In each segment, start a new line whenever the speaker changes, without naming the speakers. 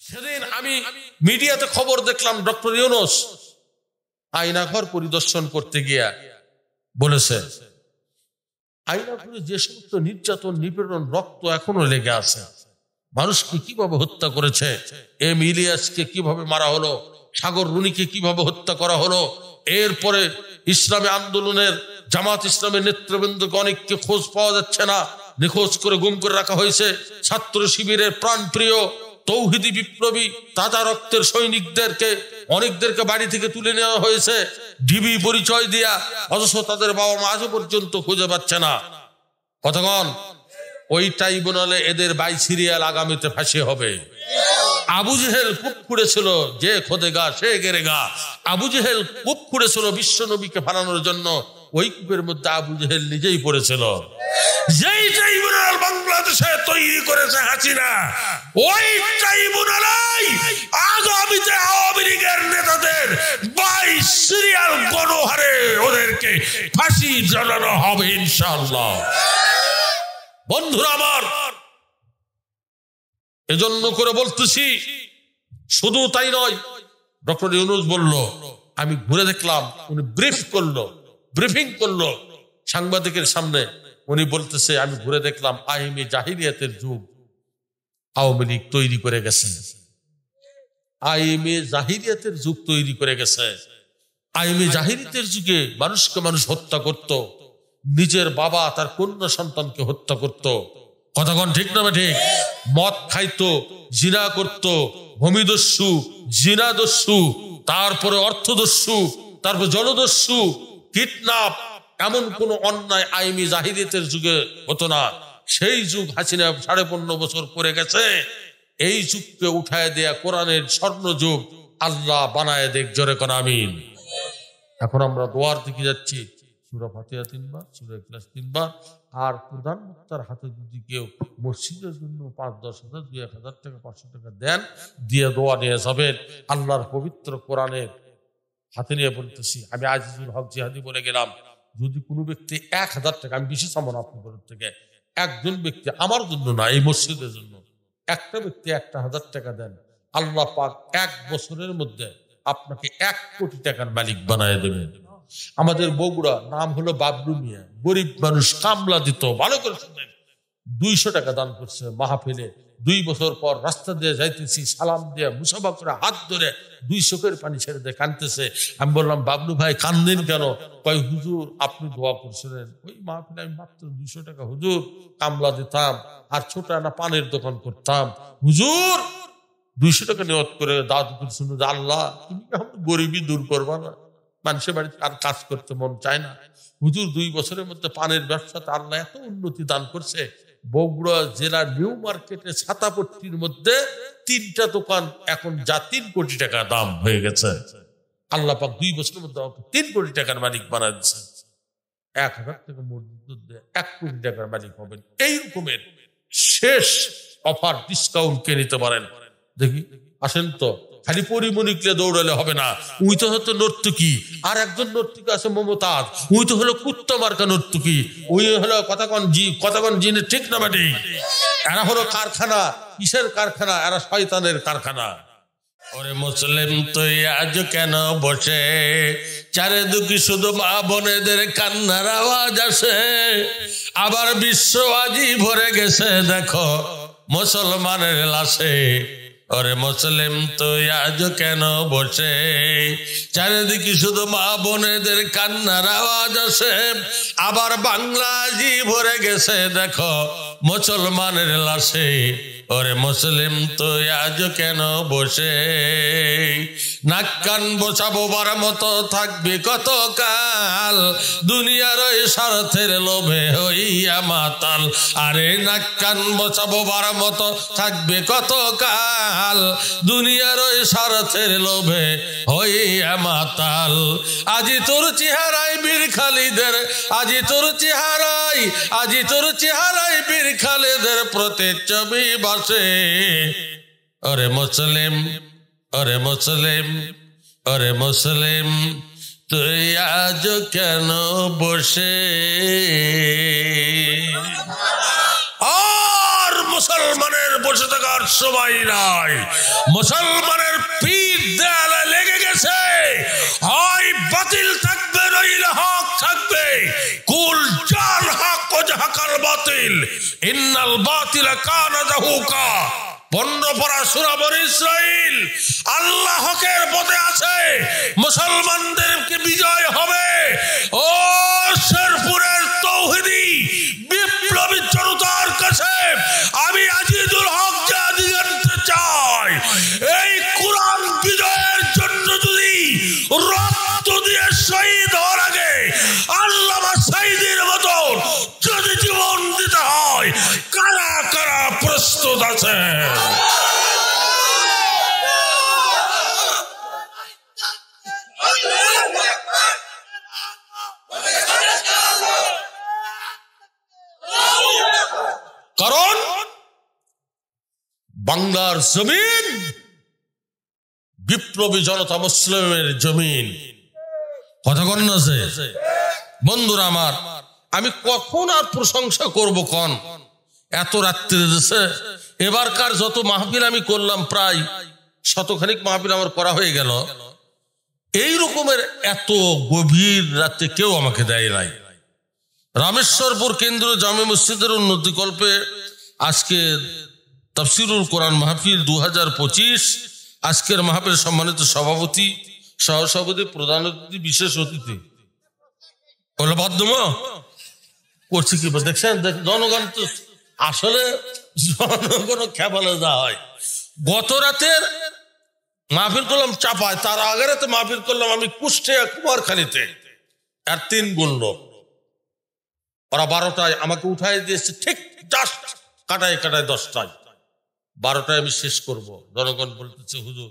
সেদিন আমি মিডিয়াতে খবর দেখলাম ডক্টর ইউনূস আয়নাঘর পরিদর্শন করতে গিয়া বলেছে আয়নাঘরে যে সমস্ত নির্যাতন নিপীড়ন রক্ত এখনো লেগে আছে, মানুষকে কিভাবে হত্যা করেছে, এম ইলিয়াসকে কিভাবে মারা হলো, সাগর রুনিকে কিভাবে হত্যা করা হলো, এরপরে ইসলামী আন্দোলনের জামাত ইসলামের নেতৃবৃন্দকে অনেককে খোঁজ পাওয়া যাচ্ছে না, নিখোঁজ করে গুম করে রাখা হয়েছে, ছাত্র শিবিরের প্রাণপ্রিয় তৌহিদি বিপ্লবী তাজা রক্তের সৈনিকদেরকে অনেকদেরকে বাড়ি থেকে তুলে নেওয়া হয়েছে ডিবি পরিচয় দিয়া, অথচ তাদের বাবা মা আজও পর্যন্ত খুঁজে পাচ্ছে না। কতক্ষণ ওই ট্রাইব্যুনালে এদের বাই সিরিয়াল আগামীতে ফাঁসি হবে। আবু জেহেল কূপ খুঁড়েছিল, যে খোদেগা সে গেরেগা। আবু জেহেল কূপ খুঁড়েছিল বিশ্ব নবীকে ফালানোর জন্য, ওই কূপের মধ্যে আবু জেহেল নিজেই পড়েছিল। যেই ট্রাইব্যুনাল বাংলাদেশে তৈরি করেছে হাসিনা, ওই ট্রাইব্যুনালেই আগামীতে আওয়ামী লীগের নেতাদের বাই সিরিয়াল গণহারে ওদেরকে ফাঁসি জানানো হবে ইনশাআল্লাহ। বন্ধুরা আমার, এজন্য করে বলতেছি, শুধু তাই নয়, ডক্টর ইউনূস বলল, আমি ঘুরে দেখলাম, উনি ব্রিফিং করলো সাংবাদিকের সামনে। উনি বলতেছে আমি ঘুরে দেখলাম আইএমএ জাহিলিয়াতের যুগ আওয়ামী লীগ তৈরি করে গেছে। আইএমএ জাহিলিয়াতের যুগ তৈরি করে গেছে। আইএমএ জাহিলিয়াতের যুগে মানুষকে মানুষ হত্যা করত, নিজের বাবা তার কন্যা সন্তানকে হত্যা করত। কতক্ষণ ঠিক না ঠিক? মদ খাইতো, জিনা করত, ভূমিদস্যু, জিনাদস্যু, তারপরে অর্থদস্যু, তারপর জলদস্যু, কিডন্যাপ, এমন কোন অন্যায় আইএমএ জাহিলিয়াতের যুগে হতো না। সেই যুগ হাসিনা 15.5 বছর করে গেছে। এই যুগকে উঠায় দেয়া কোরআনের স্বর্ণ যুগ আল্লাহ বানায় দেখ, জোরে কোন আমিন। এখন আমরা দোয়ার দিকে যাচ্ছি, সূরা ফাতিহা 3 বার, সূরা ইখলাস 3 বার, আর প্রধান বক্তার হাতে যদি কেউ মসজিদের জন্য 5-10 হাজার, 2-1000 টাকা, 500 টাকা দেন, দিয়ে দোয়া নিয়ে যাবেন। আল্লাহর পবিত্র কোরআনের হাতে নিয়ে বলতেছি, আমি আজিজুল হক জিহাদি বলে গেলাম, যদি কোনো ব্যক্তি 1000 টাকা, আমি বেশি চাবো না আপনাদের থেকে, একজন ব্যক্তি, আমার জন্য না, এই মসজিদের জন্য একটা ব্যক্তি 1000 টাকা দেন, আল্লাহ পাক 1 বছরের মধ্যে আপনাকে 1 কোটি টাকার মালিক বানায় দেবেন। আমাদের বগুড়া, নাম হলো বাবলু মিয়া, গরিব মানুষ, কামলা দিত, ভালো করে শুনেন, 200 টাকা দান করছে মাহফিলে। 2 বছর পর রাস্তা দিয়ে যাইতেছি, সালাম দিয়ে মুসাফা করে হাত ধরে 2 চোখের পানি ছেড়ে দিয়ে কাঁদতেছে। আমি বললাম, বাবলু ভাই কান্দেন কেন? কয়, হুজুর আপনি দোয়া করছিলেন, ওই মাহফিলে আমি মাত্র 200 টাকা হুজুর কামলা দিতাম, আর ছোট একটা পানের দোকান করতাম, হুজুর 200 টাকা নিয়ত করে দাওয়াত করছিল, আল্লাহ তুমি গরিবই দূর করবা না, মানুষের বাড়িতে আর কাজ করতে মন চায় না, হুজুর 2 বছরের মধ্যে পানের ব্যবসাতে আল্লাহ এত উন্নতি দান করছে। বগুড়া জেলার নিউ মার্কেটে ছাতাপট্টির মধ্যে 3টা দোকান এখন যা 3 কোটি টাকা দাম হয়ে গেছে। আল্লাহ পাক 2 বছরের মধ্যে 3 কোটি টাকার মালিক বানায় দিচ্ছে। 1000 টাকা মজদুর 1 কোটি টাকার মালিক হবেন। এই রকমের শেষ অফার, ডিসকাউন্ট কে নিতে পারেন দেখি, আসেন তো। খালি পরিমণিকলে দৌড়ালে হবে না, উই তো হতো নর্তকী, আর একজন নর্তকী আছে মমতাজ, উই তো হলো কুত্তা মার্কা নর্তকী, উই হলো কথাগণ জিনে, ঠিক না বাটি? এরা হলো কারখানা। কিসের কারখানা? এরা শয়তানের কারখানা। ওরে মুসলিম তুই আজ কেন বসে, চারিদিকে শুধু মা বোনেদের কান্নার আওয়াজ আসে, আবার বিশ্ব আজি ভরে গেছে দেখো মুসলমানের লাশে। ওরে মুসলিম তুই আজ কেন বসে, চারিদিকে শুধু মা বোনেদের কান্নার আওয়াজ আসে, আবার বাংলা আজি ভরে গেছে দেখো মুসলমানের লাশে। ওরে মুসলিম তুই আজ কেন বসে, নাক কান বসাবোবার মতো থাকবি কত কাল, দুনিয়ার ওই স্বার্থের লোভে হইয়া মাতাল। আরে নাক কান বসাবোবার মতো থাকবে কত কাল, দুনিয়ার ওই স্বার্থের লোভে হইয়া মাতাল। আজি তোর চেহারায় বীর খালিদের, আজি তোর চেহারায় বীর খালিদের প্রতিচ্ছবি বাসে। ওরে মুসলিম, ওরে মুসলিম, ওরে মুসলিম তুই আজ কেন বসে। আর মুসলমানের বসে থাকার সময় নাই। মুসলমানের পিঠ দেয়ালে লেগে গেছে, হয় বাতিল থাকবে নইলে হক থাকবে। কুল জাল হক ও জাহাকাল বাতিল, ইন্নাল বাতিলা কানা যাহুকা। 15 পারা সূরা বনী ইসরাঈল। আল্লাহ হকের পথে আছে, মুসলমানদেরকে বিজয় হবে। ও শেরপুরের তৌহিদি বিপ্লবী জনতার কাছে আমি আজিজুল হক জাদি জানতে চাই, এই কোরআন বিজয়ের জন্য যদি রক্ত দিয়ে শহীদ হওয়ার আগে আল্লামা সাঈদীর মতো যদি জীবন দিতে হয়, কারা কারা প্রস্তুত আছে? কারণ বাংলার জমিন বিপ্লবী জনতা মুসলিমের জমিন। কথা কন না যে বন্ধুরা আমার, আমি কখন আর প্রশংসা করব কোন? এত রাত্রি দিয়েছে। এবারকার যত মাহফিল আমি করলাম, প্রায় শতখানিক মাহফিল আমার করা হয়ে গেল, এই রকমের এত গভীর রাতে কেউ আমাকে দেয় নাই। রামেশ্বরপুর কেন্দ্রীয় জামে মসজিদের উন্নতিকল্পে আজকে তাফসিরুল কোরআন মাহফিল 2025। আজকের মাহফিল সম্মানিত সভাপতি, সহসভাপতি, প্রধান অতিথি, বিশেষ অতিথি বলে বাধ্যমা করছি কি দেখছেন? জনগণ তো আসলে জনগণ খেপালে যা হয়। গত রাতের মাহফিল করলাম চাপায়, তার আগের রাতে মাহফিল করলাম আমি কুষ্টিয়া কুমারখালীতে। আর 3 গুণ ওরা 12টায় আমাকে উঠাই দিয়েছে, ঠিক জাস্ট কাটায় 10টায়। 12টায় আমি শেষ করব। জনগণ বলতেছে হুজুর,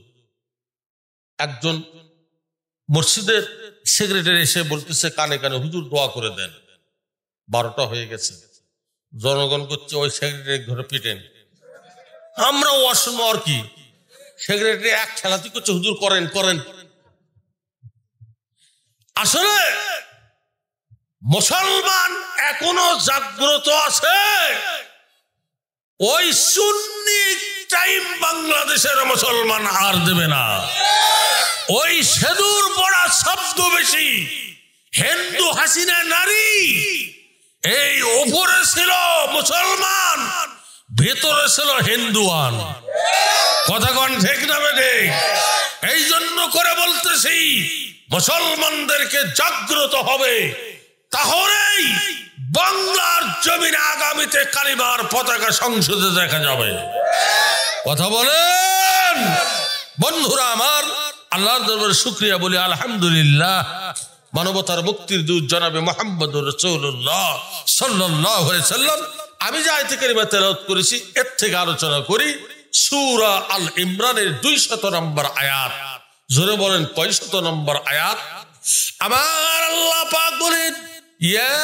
একজন মসজিদের সেক্রেটারি এসে বলতেছে কানে কানে, হুজুর দোয়া করে দেন। 12টা হয়ে গেছে। জনগণ করছে ওই সেক্রেটারি ধরে পিটেন। আমরা অসময় আর কি, সেক্রেটারি এক খেলাতি করছে, হুজুর করেন করেন। আসলে মুসলমান এখনো জাগ্রত আছে। ওই সুন্নি টাইম বাংলাদেশের মুসলমান আর দেবে না। ওই সেদুর পড়া শব্দ বেশি, হিন্দু হাসিনা নারী, এই উপরে ছিল মুসলমান, ভেতরে ছিল হিন্দুয়ান। কথা কোন ঠিক না বেঠে? এই জন্য করে বলতেছি মুসলমানদেরকে জাগ্রত হবে, তাহলেই বাংলার জমিনে আগামীতে কালিমার পতাকা সংসদে দেখা যাবে। কথা বলেন বন্ধুরা আমার। আল্লাহর দরবারে শুকরিয়া বলি আলহামদুলিল্লাহ। মানবতার মুক্তির দূত জনাবে মুহাম্মদুর রাসূলুল্লাহ সাল্লাল্লাহু আলাইহি সাল্লাম। আমি যে আয়াত কারিমা তেলাওয়াত করেছি এর থেকে আলোচনা করি সূরা আল ইমরানের 200 নম্বর আয়াত। জোরে বলেন কয়শত নম্বর আয়াত? আমার আল্লাহ পাক বলেন, ইয়া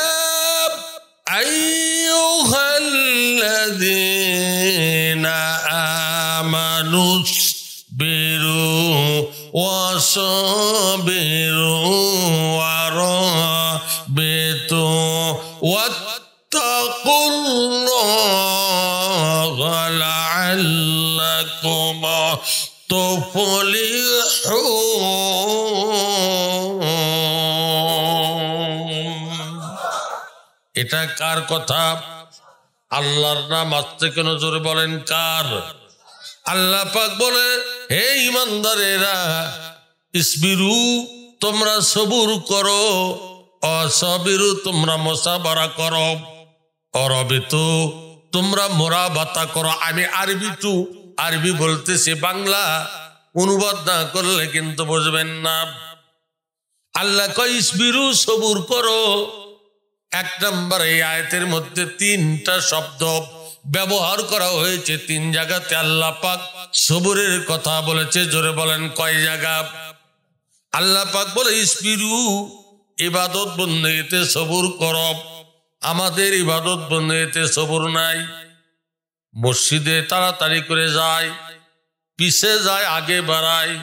আইয়ুহাল্লাযীনা আমানুসবিরু ওয়াসাবিরু ওয়ারাবিতু ওয়াত্তাকুল্লাহা লাআল্লাকুম তুফলিহুন। এটা কার কথা? আল্লাহর নাম আসতে কেন? জোরে বলেন কার? আল্লাহ পাক বলে, হে ঈমানদারেরা, ইসবিরু তোমরা সবুর করো, অসবিরু তোমরা মুসাবারা করো, অরবিতু তোমরা মোরাবাতা করো। আমি আরবি বলতেছি, বাংলা অনুবাদ না করলে কিন্তু বুঝবেন না। আল্লাহ কয় ইসবিরু সবুর করো। 1 নম্বর এই আয়াতের মধ্যে 3টা শব্দ ব্যবহার করা হয়েছে। 3 জায়গাতে আল্লাহ পাক সবুরের কথা বলেছে। জোরে বলেন কয় জায়গা? আল্লাহ পাক বলে ইসবিরু ইবাদত বন্দেগীতে সবুর করো। আমাদের ইবাদত বন্দেগীতে সবুর নাই। মসজিদে তাড়াতাড়ি করে যায়, পিছে যায়, আগে বাড়ায়।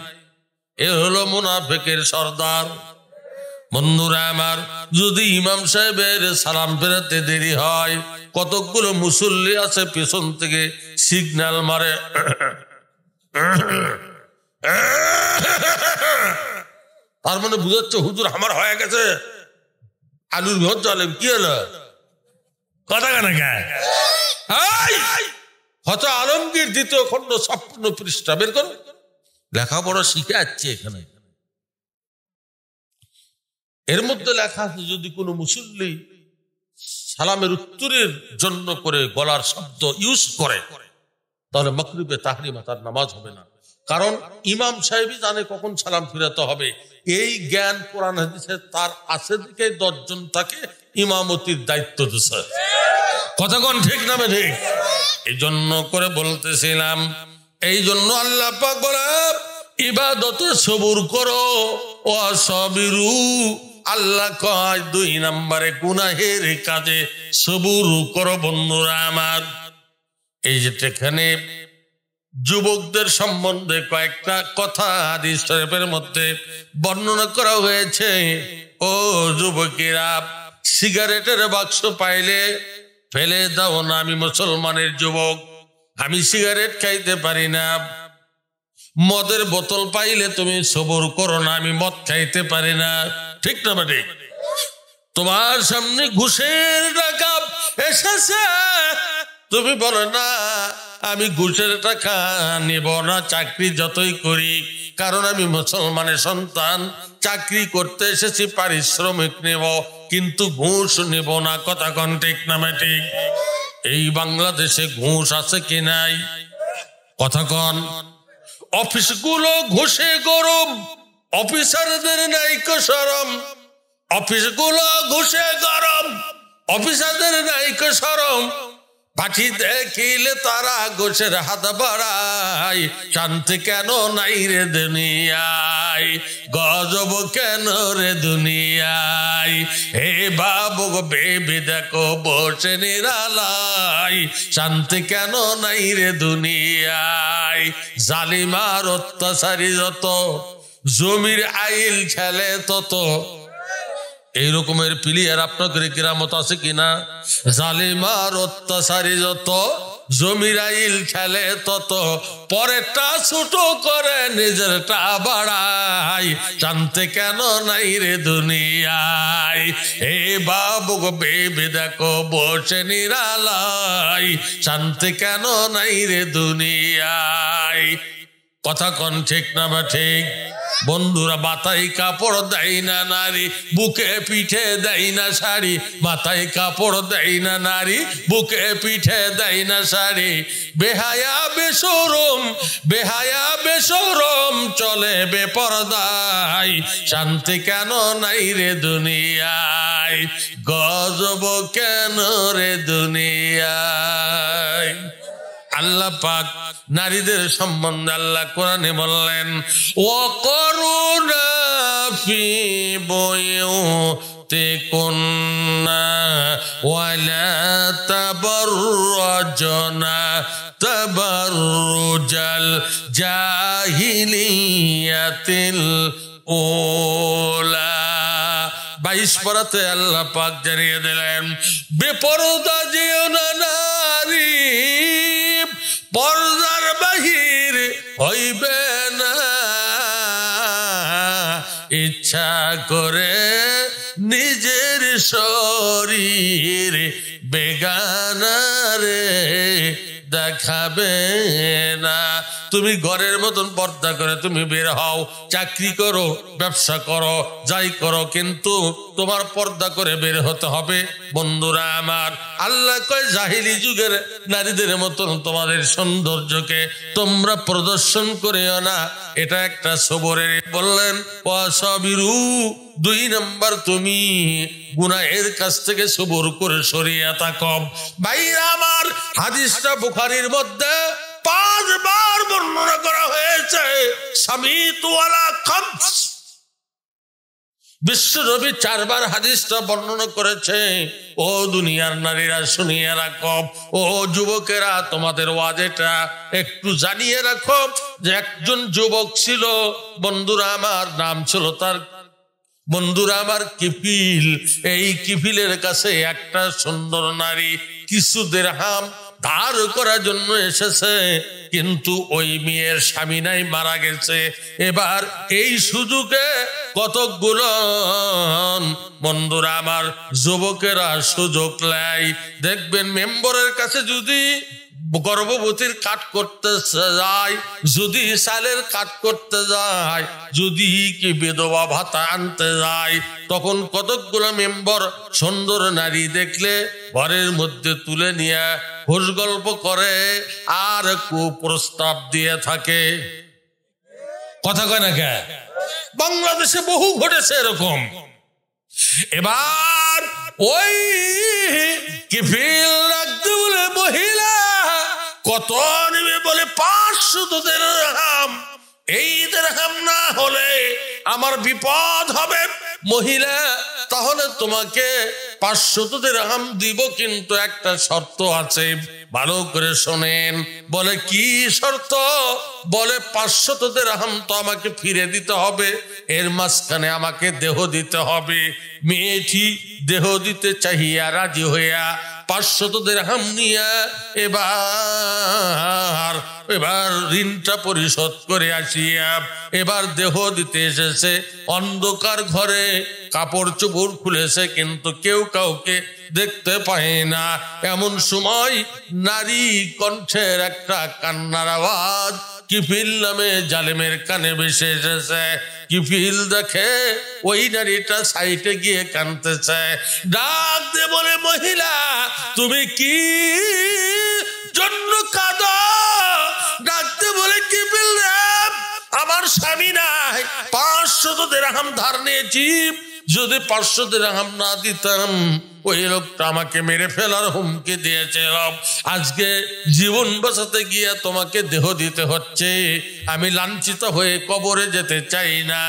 এ হলো মুনাফিকের সর্দার। বন্ধুরা আমার, যদি ইমাম সাহেবের সালাম ফেরাতে দেরি হয়, কতগুলো মুসল্লি আছে পেছন থেকে সিগন্যাল মারে, তার মানে বুঝাচ্ছে হুজুর আমার হয়ে গেছে, আলুর ভর চলে কি হলো কথা কেন গায়। হয়তো আলমগীর 2য় খণ্ড 56 পৃষ্ঠা বের করো, লেখাপড়া শিখে যাচ্ছে এখানে। এর মধ্যে লেখা আছে যদি কোনো মুসল্লি সালামের উত্তরের জন্য করে গলার শব্দ ইউজ করে তাহলে মাগরিবে তাহরিমা তার নামাজ হবে না, কারণ ইমাম সাহেবই জানে কখন সালাম ফিরাতে হবে। এই জ্ঞান কোরআন হাদিসে তার আছে দিকে 10 জন তাকে ইমামতির দায়িত্ব দিয়েছে। কথা কোন ঠিক না ঠিক? এই জন্য করে বলতেছিলাম, এই জন্য আল্লাহ পাক বলে ইবাদতে সবুর করো ও সাবিরু। আল্লাহ কয় 2 নম্বরে গুনাহের কাজে সবুর করো। বন্ধুরা আমার, এই যে এখানে যুবকদের সম্বন্ধে কয়েকটা কথা হাদিস শরীফের মধ্যে বর্ণনা করা হয়েছে। ও যুবকেরা, সিগারেটের বাক্স পাইলে ফেলে দাও না। আমি মুসলমানের যুবক, আমি সিগারেট খাইতে পারি না। মদের বোতল পাইলে তুমি সবর করো না, আমি মদ খাইতে পারি না। ঠিক না বেটি? তোমার সামনে ঘুষের টাকা এসেছে, তুমি বলো না আমি ঘুষের টাকা নিব না, চাকরি যতই করি, কারণ আমি মুসলমানের সন্তান, চাকরি করতে এসেছি, পারিশ্রমিক নেব, কিন্তু ঘুষ নেব না। কথা কোন ঠিক না বেটি? এই বাংলাদেশে ঘুষ আছে কি নাই? কথা কন। অফিসগুলো ঘুষে গরম, অফিসারদের নাই শরম। অফিসগুলো ঘুষে গরম, অফিসারদের নাই শরম। পাখি দেখিলে তারা ঘুষের হাত বাড়ায়, শান্তি কেন নাই রে দুনিয়ায়, গজব কেন রে দুনিয়ায়। হে বাবু বেবি দেখো বসে নিরালায়, শান্তি কেন নাই রে দুনিয়ায়। জালিমার অত্যাচারী যত, জমির আইল খেলে তত। এই রকমের প্লেয়ার আপনাদের গ্রামত আছে কিনা? জালিমার অত্যাচারী যত, জমির আইল খেলে তত, পরেরটা ছোট করে নিজেরটা বাড়ায়, শান্তি কেন নাই রে দুনিয়ায়। হে বাবু বেবি দেখো বসে নিরালায়, শান্তি কেন নাই রে দুনিয়ায়। কথা কন ঠিক না বা ঠিক? বন্ধুরা, মাথায় কাপড় দেয় না নারী, বুকে পিঠে দেয় না শাড়ি। মাথায় কাপড় দেয় না নারী, বুকে পিঠে দেয় না শাড়ি। বেহায়া বেশরম, বেহায়া বেশরম চলে বেপরদায়, শান্তি কেন নাই রে দুনিয়ায়, গজব কেন রে দুনিয়ায়। আল্লাহ পাক নারীদের সম্বন্ধে আল্লাহ কোরআনে বললেন, ওয়াকরুনা ফি বুয়ুতিকুন্না ওয়ালা তাবাররাজনা তাবাররুজাল জাহিলিয়াতিল উলা। 22 পারাতে আল্লাহ পাক জানিয়ে দিলেন, বেপরদা যেও না নারী, পর্দার বাহির হইবে না, ইচ্ছা করে নিজের শরীর বেগানারে দেখাবে না। তুমি ঘরের মতন পর্দা করে তুমি বের হও, চাকরি করো, ব্যবসা করো, যাই করো, কিন্তু তোমার পর্দা করে বের হতে হবে। বন্ধুরা আমার, আল্লাহ কয় জাহিলি যুগের নারীদের মতন তোমাদের সৌন্দর্যকে তোমরা প্রদর্শন করিও না, এটা একটা সবরের। বললেন ওয়াসাবিরু, 2 নম্বর তুমি গুনাহের কাছ থেকে সবর করে সরিয়ে থাকো। ভাইরা আমার, হাদিসটা বুখারীর মধ্যে 5 বার বর্ণনা করা হয়েছে। সামিতু আলা খামস, বিশ্বনবী 4 বার হাদিসটা বর্ণনা করেছে। ও দুনিয়ার নারীরা শুনিয়ে রাখো, ও যুবকেরা তোমাদের ওয়াজেটা একটু জানিয়ে রাখো যে একজন যুবক ছিল, বন্ধুরা আমার, নাম ছিল তার, বন্ধুরা আমার, কিফিল। এই কিফিলের কাছে একটা সুন্দর নারী কিছু দিরহাম ধার করার জন্য এসেছে, কিন্তু ওই মেয়ের স্বামী নাই, মারা গেছে। এবার এই সুযোগে কতকগুলো বন্ধুরা আমার যুবকেরা সুযোগ নেয়। দেখবেন মেম্বরের কাছে যদি গর্ভবতীর কাট করতে যায়, যদি সালের কাট করতে যায়, যদি কি বিধবা ভাতা আনতে যায়, তখন কতকগুলো মেম্বর সুন্দর নারী দেখলে ঘরের মধ্যে তুলে নিয়ে ঘোষ গল্প করে আর কুপ্রস্তাব দিয়ে থাকে। কথা কয় না কে? বাংলাদেশে বহু ঘটেছে এরকম। এবার ওই কিফিল রাখতে বলে মহিলা কত নেবে বলে 500 দিরহাম। এই দিরহাম না হলে আমার বিপদ হবে। মহিলা তাহলে তোমাকে 500 দিরহাম দিব, কিন্তু একটা শর্ত আছে, ভালো করে শোনেন। বলে কি শর্ত? বলে 500 দিরহাম তো আমাকে ফিরে দিতে হবে, এর মাঝখানে আমাকে দেহ দিতে হবে। মেয়েটি দেহ দিতে চাহিয়া রাজি হইয়া 500 দিরহাম নিয়ে এবার ঋণটা পরিশোধ করে আসিয়া এবার দেহ দিতে এসেছে। অন্ধকার ঘরে কাপড় চোপড় খুলেছে, কিন্তু কেউ কাউকে দেখতে পায় না। এমন সময় নারী কণ্ঠের একটা কান্নার আওয়াজ কিফিল নামে জালেমের কানে ভেসে এসেছে। কিফিল দেখে ওই নারীটা সাইডে গিয়ে কাঁদতেছে। ডাক দিয়ে বলে, মহিলা তুমি কি জন্য কাঁদো? ডাক দিয়ে বলে, কিফিল আমার স্বামী নাই, 500 দিরহাম ধার নিয়েছি, যদি 500 দিরহাম না দিতাম ওই লোকটা আমাকে মেরে ফেলার হুমকি দিয়েছিল। আজকে জীবন বাঁচাতে গিয়ে তোমাকে দেহ দিতে হচ্ছে। আমি লাঞ্ছিত হয়ে কবরে যেতে চাই না।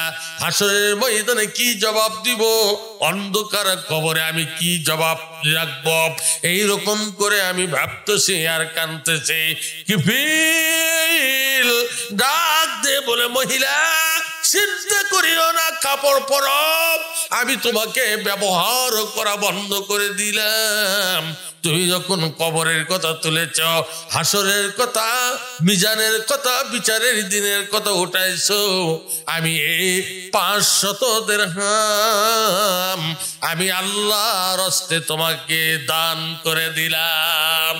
হাসরের ময়দানে কি জবাব দিব? অন্ধকার কবরে আমি কি জবাব রাখব? এইরকম করে আমি ভাবতেছি আর কাঁদতেছি। কিফিল ডাক দে বলে, মহিলা চিন্তা করিও না, কাপড় পরো, আমি তোমাকে ব্যবহার করা বন্ধ করে দিলাম। তুমি যখন কবরের কথা তুলেছ, হাসরের কথা, মিজানের কথা, বিচারের দিনের কথা উঠাইছো, আমি এই 500 দিরহাম আমি আল্লাহর হস্তে তোমাকে দান করে দিলাম।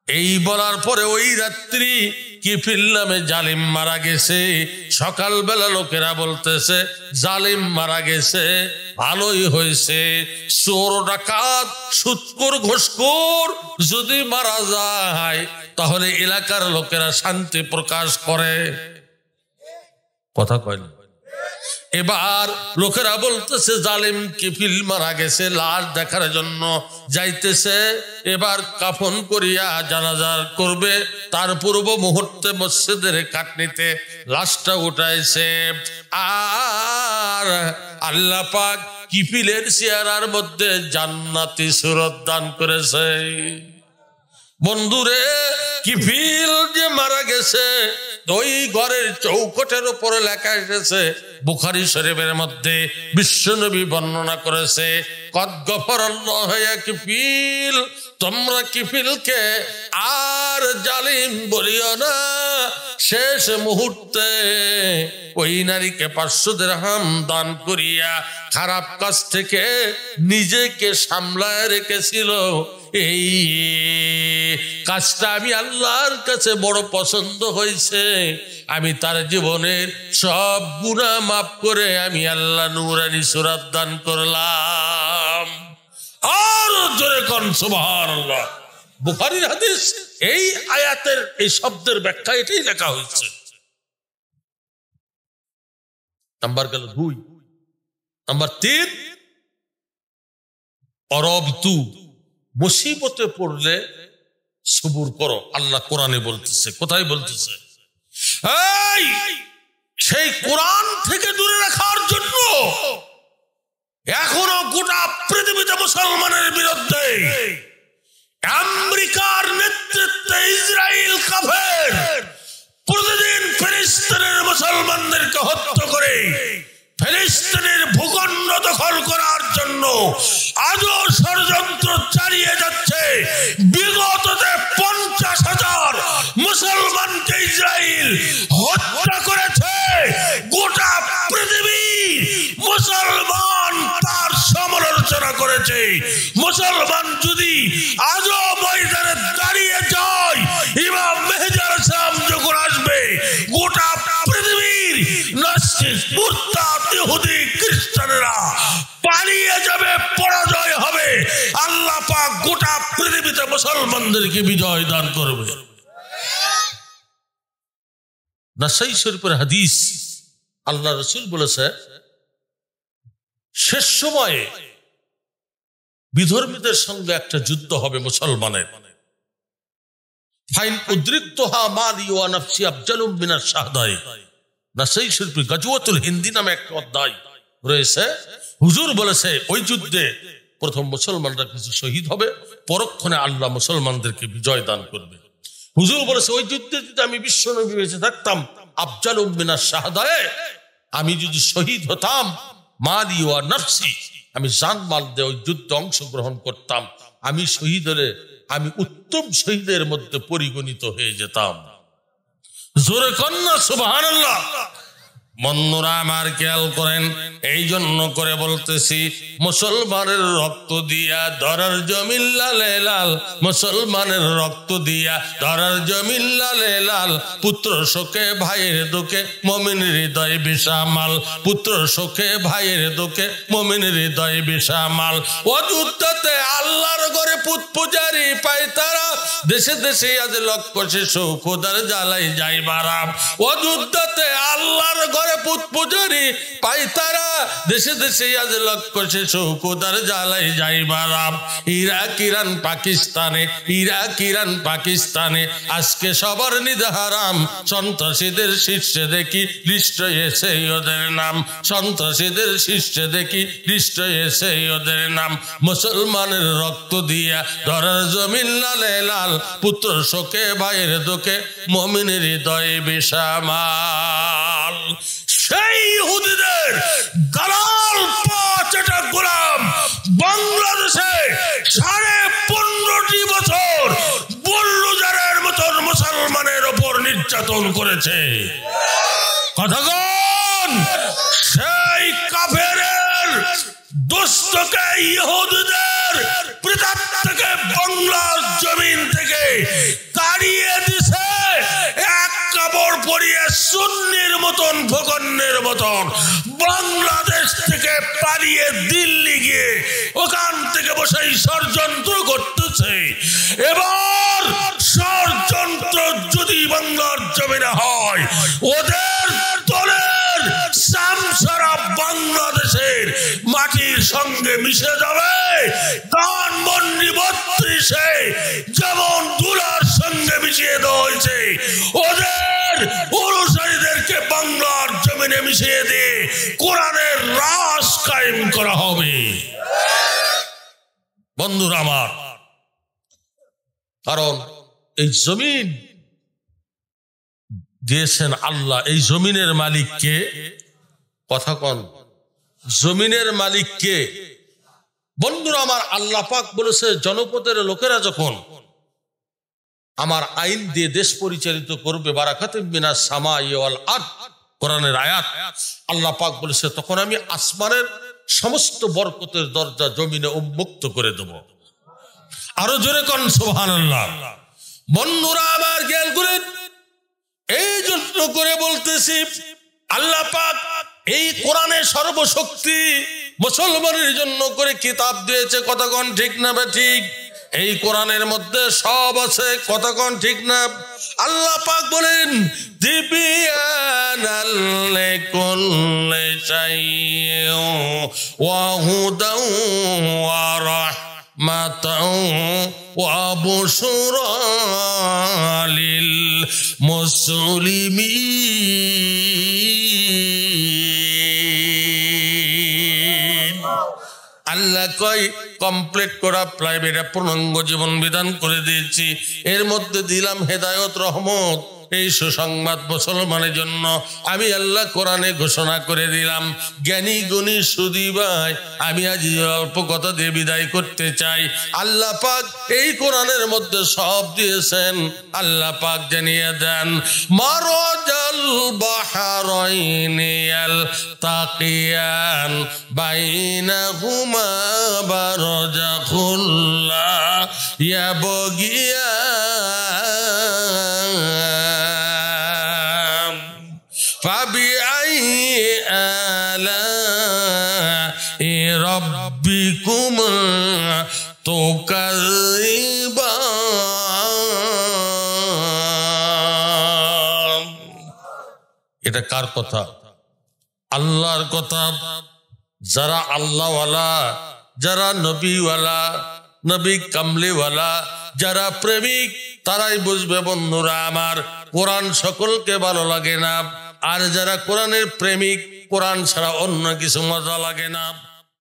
এই বলার পরে ওই রাত্রি কিফিল নামে জালিম মারা গেছে। সকালবেলা লোকেরা বলতেছে জালিম মারা গেছে, ভালোই হয়েছে। চোর ডাকাত সুৎখোর ঘুষখোর যদি মারা যায় তাহলে এলাকার লোকেরা শান্তি প্রকাশ করে। কথা কয় না? এবার লোকেরা বলতেছে জালিম কিফিল মারা গেছে, লাশ দেখার জন্য যাইতেছে। এবার কাফন করিয়া জানাজা করবে, তার পূর্ব মুহূর্তে মসজিদের কাটনিতে লাশটা উঠাইছে। আর আল্লাহ পাক কিফিলের চেহারার মধ্যে জান্নাতি সুরত দান করেছে। বন্ধুরে, কিফিল যে মারা গেছে ওই ঘরের চৌখটের উপরে লেখা এসেছে, বুখারী শরীফের মধ্যে বিশ্বনবী বর্ণনা করেছে, কদ গফরাল্লাহু ইয়া কিফিল, তোমরা কিফিলকে আর জালিম বলিও না। শেষ মুহূর্তে ওই নারীকে 500 দিরহাম দান করিয়া খারাপ কাজ থেকে নিজেকে সামলায় রেখেছিল। এই কাজটা আমি আল্লাহর কাছে বড় পছন্দ হয়েছে। আমি তার জীবনের সব গুনাহ মাফ করে আমি আল্লাহ নূরানি সূরা দান করলাম। আর জোরে কোন সুবহানাল্লাহ। বুখারীর হাদিস। এই আয়াতের এই শব্দের ব্যাখ্যা এটাই লেখা হয়েছে। নাম্বার গেল 2। নাম্বার 3, অরবতু, মুসিবতে পড়লে সবুর করো। আল্লাহ কোরআনে বলতেছে। কোথায় বলতেছে? এই সেই কোরআন থেকে দূরে রাখার জন্য এখনো গোটা পৃথিবীতে মুসলমানের বিরুদ্ধে আমেরিকার নেতৃত্বে ইসরায়েল কাফের প্রতিদিন ফিলিস্তিনের মুসলমানদেরকে হত্যা করে ফিলিস্তিনের ভূখণ্ড দখল করার জন্য আজও ষড়যন্ত্র চালিয়ে যাচ্ছে। বিগততে 50,000 মুসলমানকে ইসরায়েল হত্যা করেছে। গোটা পৃথিবী মুসলমান তার সমালোচনা করেছে। মুসলমান যদি আজও ময়দানে দাঁড়িয়ে যায়, ইমাম মেহেদী আলাইহিস সালাম যখন আসবে, গোটা পৃথিবীর নাস্তিক, মুরতাদ, ইহুদি, খ্রিস্টানেরা পালিয়ে যাবে, পরাজয় হবে। আল্লাহ পাক গোটা পৃথিবীতে মুসলমানদেরকে বিজয় দান করবে। নাসাই শরীফের হাদিস, আল্লাহ রাসূল বলেছে, শেষ সময়ে বিধর্মীদের সঙ্গে একটা যুদ্ধ হবে মুসলমানের। ফাইন উদ্রিক্তহা মালি ওয়া নাফসি আফজালুম মিনাশ শাহাদাই। নাসাই শরীফে গাজওয়াতুল হিন্দি নামে একটা অধ্যায় রয়েছে। হুজুর বলেছে, ওই যুদ্ধে প্রথম মুসলমানরা কিছু শহীদ হবে, পরক্ষণে আল্লাহ মুসলমানদেরকে বিজয় দান করবে। হুজুর বলেছে, ওই যুদ্ধে যদি আমি বিশ্বনবী বেঁচে থাকতাম, আফজালুম মিনাশ শাহাদায়ে, আমি যদি শহীদ হতাম, মালি ওয়া নাফসি, আমি জান মাল দিয়ে ওই যুদ্ধে অংশগ্রহণ করতাম, আমি শহীদ হলে আমি উত্তম শহীদের মধ্যে পরিগণিত হয়ে যেতাম। জোরে কন্যা সুবহানাল্লাহ। বন্ধুরা আমার খেয়াল করেন, এই জন্য করে বলতেছি, মুসলমানের রক্ত দিয়া ধরার জমিন লালে লাল, মুসলমানের রক্ত দিয়া ধরার জমিন লালে লাল, পুত্র শোকে ভাইয়ের দুঃখে মুমিন হৃদয় বেসামাল, পুত্র শোকে ভাইয়ের দুঃখে মুমিন হৃদয় বেসামাল। অযুদ্ধতে আল্লাহর ঘরে পুত পূজারি পাই তারা, দেশে দেশে আজ লক্ষ শিশু খোদার জ্বালাই যাই বারাম। অযুদ্ধতে আল্লাহর ঘরে পুত পূজারি পাই তারা, দেশে দেশে আজ লক্ষ শিশু খোদার জ্বালাই যাই বারাম। ইরাক ইরান পাকিস্তানে, ইরাক ইরান পাকিস্তানে আজকে সবার নিদাহারাম। সন্ত্রাসীদের শীর্ষে দেখি লিস্ট এসে ওদের নাম, সন্ত্রাসীদের শীর্ষে দেখি লিস্ট এসে ওদের নাম। মুসলমানের রক্ত দিয়া ধরার জমিন লালে লাল, পুত্র শোকে ভাইয়ের দুঃখে মুমিনের হৃদয় বেসামাল। সেই ইহুদিদের দালাল পাঁচটা গোলাম বাংলাদেশে 15.5 বছর বুল্ডোজারের মতন মুসলমানের ওপর নির্যাতন করেছে। কথা কোন? সেই কাফেরের দুষ্টকে ইহুদিদের প্রেতাত্মাকে বাংলার জমিন থেকে তাড়িয়ে দিছে। এক কাপড় পরিয়ে সুন্নির মতন, ভগন্নের মতন বাংলাদেশ থেকে পালিয়ে দিল্লি গিয়ে ওখান থেকে বসে ষড়যন্ত্র করতেছে। এবার ষড়যন্ত্র যদি বাংলার জমিনে হয়, ওদের দলের সামসারা বাংলাদেশের মাটির সঙ্গে মিশে যাবে। ধানমন্ডি 32-এ যেমন ধুলার সঙ্গে মিশিয়ে দেওয়া হয়েছে, ওদের অনুসারীদেরকে বাংলার জমিনে মিশিয়ে দিয়ে কোরআনের রাজ কায়েম করা হবে। বন্ধুরা আমার, কারণ এই জমিন দিয়েছেন আল্লাহ। এই জমিনের মালিক কে? কথা কন, জমিনের মালিক কে? বন্ধুরা আমার, আল্লাহ পাক বলেছে, জনপদের লোকেরা যখন আমার আইন দিয়ে দেশ পরিচালিত করবে, বারাকাতুম মিনাস সামাই ওয়াল আরদ, কোরআনের আয়াত, আল্লাহ পাক বলেছে, তখন আমি আসমানের সমস্ত বরকতের দরজা জমিনে উন্মুক্ত করে দেব। আরো জোরে কোন সুবহানাল্লাহ। বন্ধুরা আমার খেয়াল করেন, এই জন্য করে বলতেছি, আল্লাহ পাক এই কোরআনে সর্বশক্তি মুসলমানের জন্য করে কিতাব দিয়েছে। কতক্ষণ ঠিক না বে ঠিক? এই কোরআনের মধ্যে সব আছে। কতক্ষণ ঠিক না? আল্লাহ পাক বলেন, তিবিয়ানাল লিকুল্লি শাইইন ওয়া হুদাও ওয়া রাহমাতাও ওয়া বুশরা লিল মুসলিমিন। আল্লাহ কয়, কমপ্লিট করা প্রাইভেট পূর্ণাঙ্গ জীবন বিধান করে দিয়েছি। এর মধ্যে দিলাম হেদায়ত, রহমত। এই সুসংবাদ মুসলমানের জন্য আমি আল্লাহ কোরআনে ঘোষণা করে দিলাম। জ্ঞানী গুণী সুধী ভাই, আমি আজ অল্প কথা দিয়ে বিদায় করতে চাই। আল্লাহ পাক এই কোরআনের মধ্যে সব দিয়েছেন। আল্লাহ পাক জানিয়ে দেন, মারাজাল বাহরাইনি ইয়ালতাকিয়ান বাইনাহুমা বারজাখুল লা ইয়াবগিয়ান ফাবিআইয়ি আলাই রাব্বিকুমা তুকাযযিবান। এটা কার কথা? আল্লাহর কথা। যারা আল্লাহওয়ালা, যারা নবীওয়ালা, নবী কামলিওয়ালা, যারা প্রেমিক, তারাই বুঝবে বন্ধুরা আমার, কোরআন সকলকে ভালো লাগে না। আর যারা কোরআনের প্রেমিক, কোরআন ছাড়া অন্য কিছু মজা লাগে না।